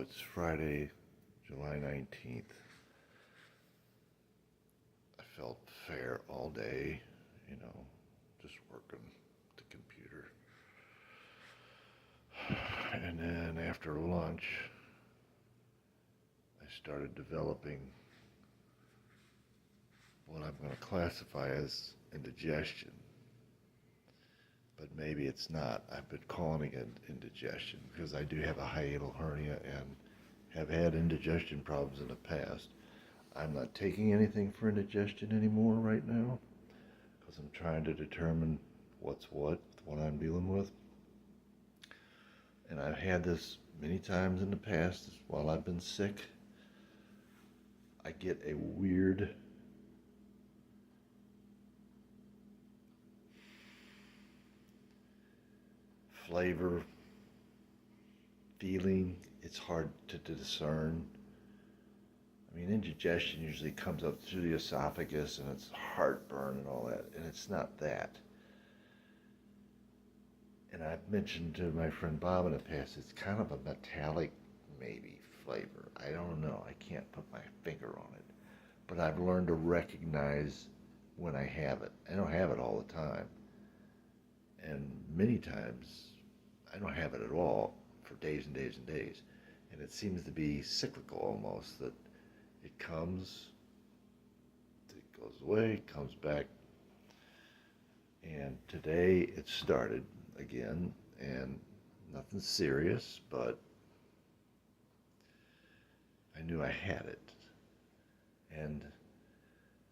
it's Friday, July 19th. I felt fair all day, just working the computer. And then after lunch, I started developing what I'm going to classify as indigestion. But maybe it's not. I've been calling it indigestion because I do have a hiatal hernia and have had indigestion problems in the past. I'm not taking anything for indigestion anymore right now because I'm trying to determine what's what I'm dealing with. And I've had this many times in the past while I've been sick. I get a weird flavor, feeling. It's hard to discern. I mean, indigestion usually comes up through the esophagus and it's heartburn and all that, and it's not that. And I've mentioned to my friend Bob in the past, it's kind of a metallic, maybe, flavor. I don't know. I can't put my finger on it. But I've learned to recognize when I have it. I don't have it all the time. And many times, I don't have it at all for days and days and days. And it seems to be cyclical almost, that it comes, it goes away, comes back. And today it started again, and nothing serious, but I knew I had it. And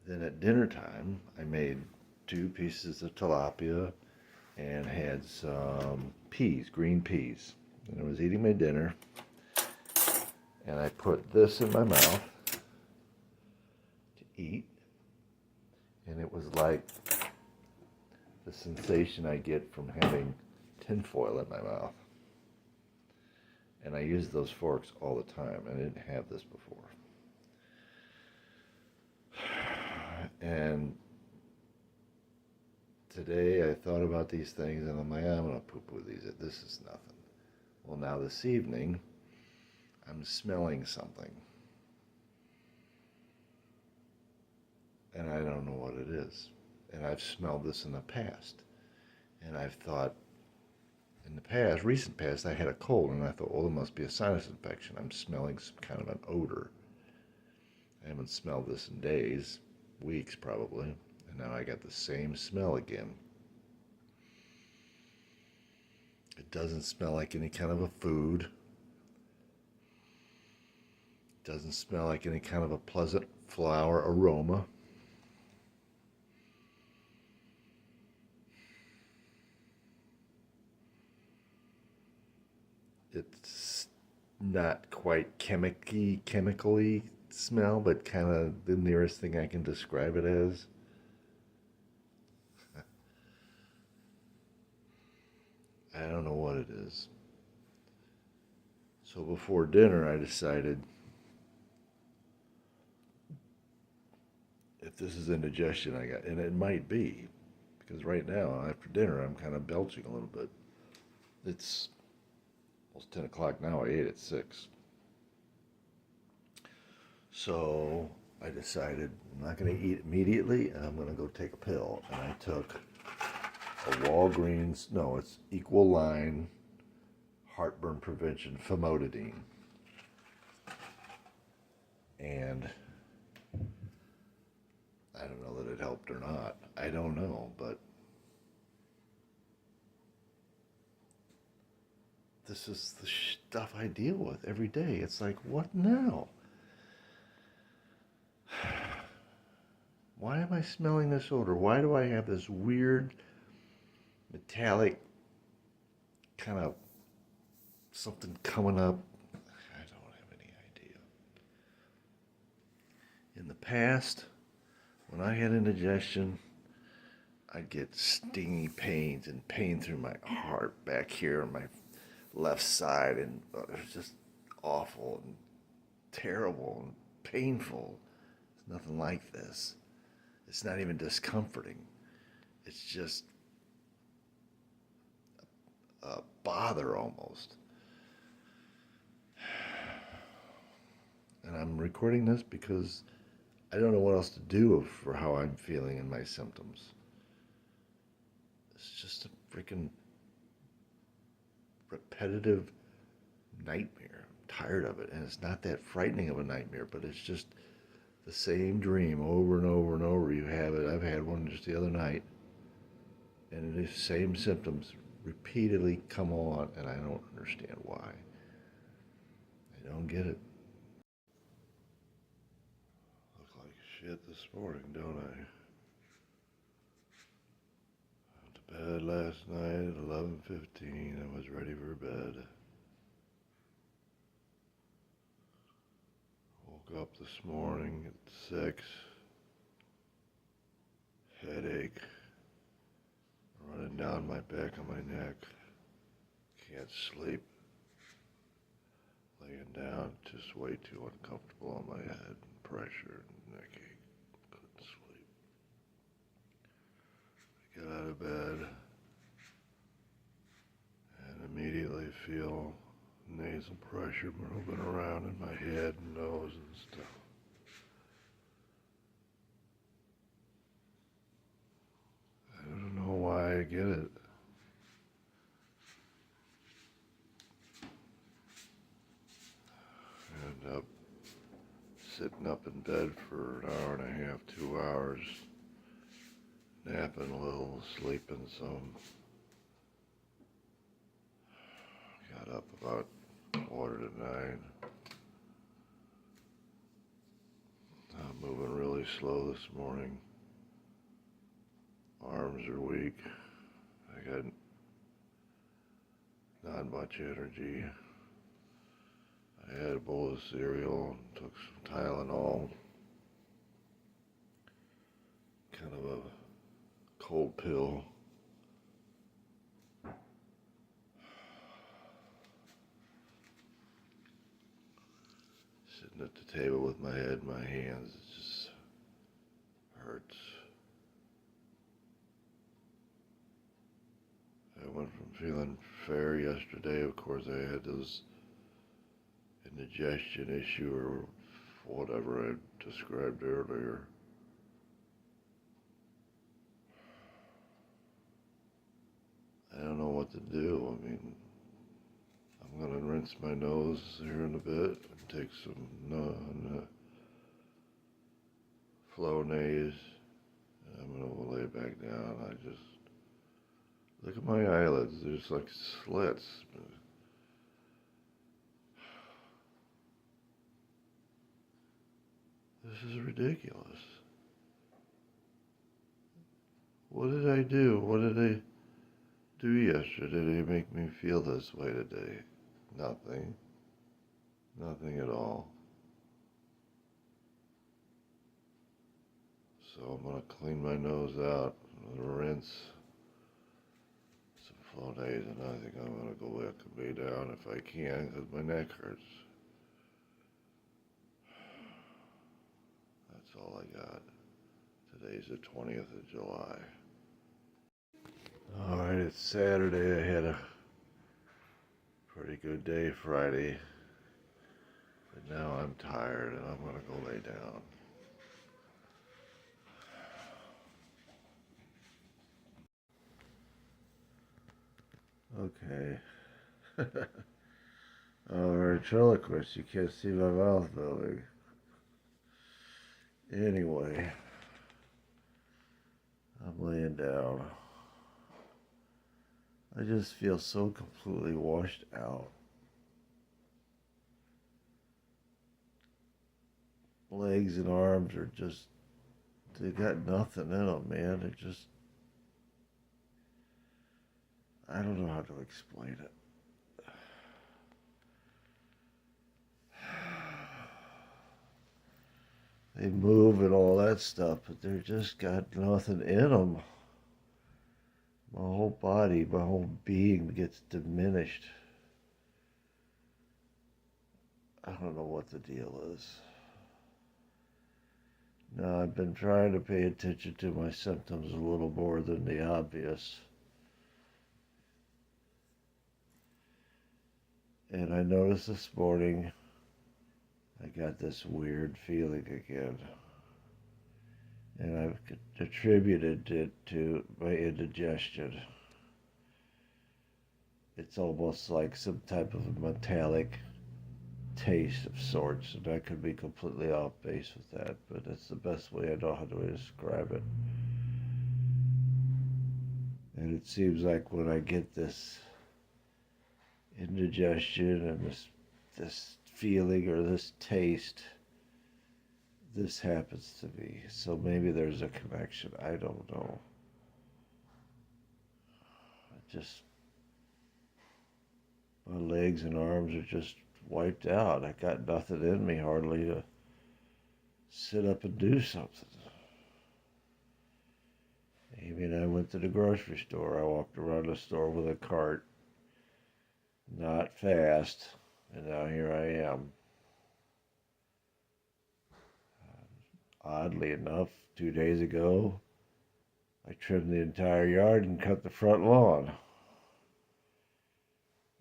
then at dinner time, I made 2 pieces of tilapia and had some peas, green peas. And I was eating my dinner, and I put this in my mouth to eat, and it was like the sensation I get from having tinfoil in my mouth. And I use those forks all the time. I didn't have this before. And today I thought about these things, and I'm like, I'm going to poo-poo these. This is nothing. Well, now this evening, I'm smelling something. And I don't know what it is. And I've smelled this in the past. And I've thought, in the past, recent past, I had a cold, and I thought, well, it must be a sinus infection. I'm smelling some kind of an odor. I haven't smelled this in days, weeks probably, and now I got the same smell again. It doesn't smell like any kind of a food. It doesn't smell like any kind of a pleasant flower aroma. It's not quite chemically smell, but kind of the nearest thing I can describe it as. I don't know what it is. So before dinner, I decided if this is indigestion I got, and it might be, because right now, after dinner, I'm kind of belching a little bit. It's almost 10 o'clock now. I ate at 6. So I decided I'm not going to eat immediately, and I'm going to go take a pill. And I took a Walgreens, no, it's Equal Line Heartburn Prevention Famotidine. And I don't know that it helped or not. I don't know, but this is the stuff I deal with every day. It's like, what now? Why am I smelling this odor? Why do I have this weird metallic kind of something coming up? I don't have any idea. In the past, when I had indigestion, I'd get stingy pains and pain through my heart back here on my left side, and it was just awful and terrible and painful. It's nothing like this. It's not even discomforting. It's just a bother almost. I'm recording this because I don't know what else to do for how I'm feeling and my symptoms. It's just a freaking repetitive nightmare. I'm tired of it. And it's not that frightening of a nightmare, but it's just the same dream over and over and over. You have it. I've had one just the other night. And the same symptoms repeatedly come on, and I don't understand why. I don't get it. Look like shit this morning, don't I? Went to bed last night at 11:15. I was ready for bed. Woke up this morning at 6. Headache running down my back and my neck. Can't sleep. Laying down, just way too uncomfortable on my head. Pressure and neck ache. Couldn't sleep. I get out of bed and immediately feel nasal pressure moving around in my head and nose and stuff. I don't know why I get it. I end up sitting up in bed for an hour and a half, 2 hours, napping a little, sleeping some. Got up about 8:45. I'm moving really slow this morning. Arms are weak. I got not much energy. I had a bowl of cereal, took some Tylenol, kind of a cold pill. Sitting at the table with my head in my hands, it just hurts. I went from feeling fair yesterday. Of course, I had those indigestion issue or whatever I described earlier. I don't know what to do. I mean, I'm going to rinse my nose here in a bit and take some Flonase. I'm going to lay back down. I just look at my eyelids. There's like slits. This is ridiculous. What did I do? What did I do yesterday to make me feel this way today? Nothing. Nothing at all. So I'm going to clean my nose out, rinse some Flonase, and I think I'm going to go back and lay down if I can because my neck hurts. That's all I got. Today's the 20th of July. All right, it's Saturday. I had a pretty good day Friday, but now I'm tired and I'm going to go lay down. Okay. Ventriloquist, you can't see my mouth moving. Anyway, I'm laying down. I just feel so completely washed out. Legs and arms are just, they got nothing in them, man. They're just, I don't know how to explain it. They move and all that stuff, but they're just got nothing in them. My whole body, my whole being gets diminished. I don't know what the deal is. Now, I've been trying to pay attention to my symptoms a little more than the obvious. And I noticed this morning I got this weird feeling again. And I've attributed it to my indigestion. It's almost like some type of a metallic taste of sorts, and I could be completely off base with that, but it's the best way I know how to describe it. And it seems like when I get this indigestion and this feeling or this taste, this happens to me. So maybe there's a connection. I don't know. Just my legs and arms are just wiped out. I got nothing in me hardly to sit up and do something. Amy and I went to the grocery store. I walked around the store with a cart, not fast, and now here I am. Oddly enough, 2 days ago, I trimmed the entire yard and cut the front lawn.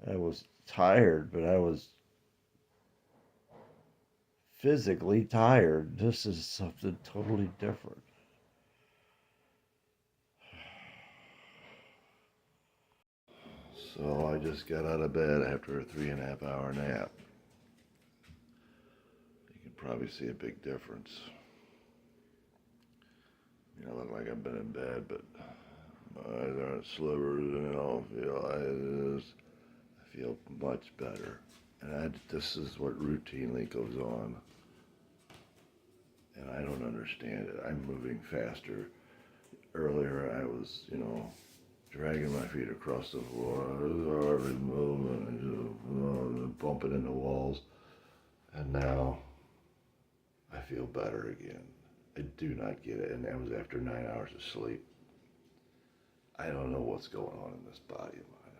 I was tired, but I was physically tired. This is something totally different. So I just got out of bed after a 3.5 hour nap. You can probably see a big difference. I look like I've been in bed, but my eyes aren't slivers, I feel much better. And this is what routinely goes on. And I don't understand it. I'm moving faster. Earlier I was, dragging my feet across the floor. I was hardly moving, bumping into walls. And now I feel better again. I do not get it. And that was after 9 hours of sleep. I don't know what's going on in this body of mine.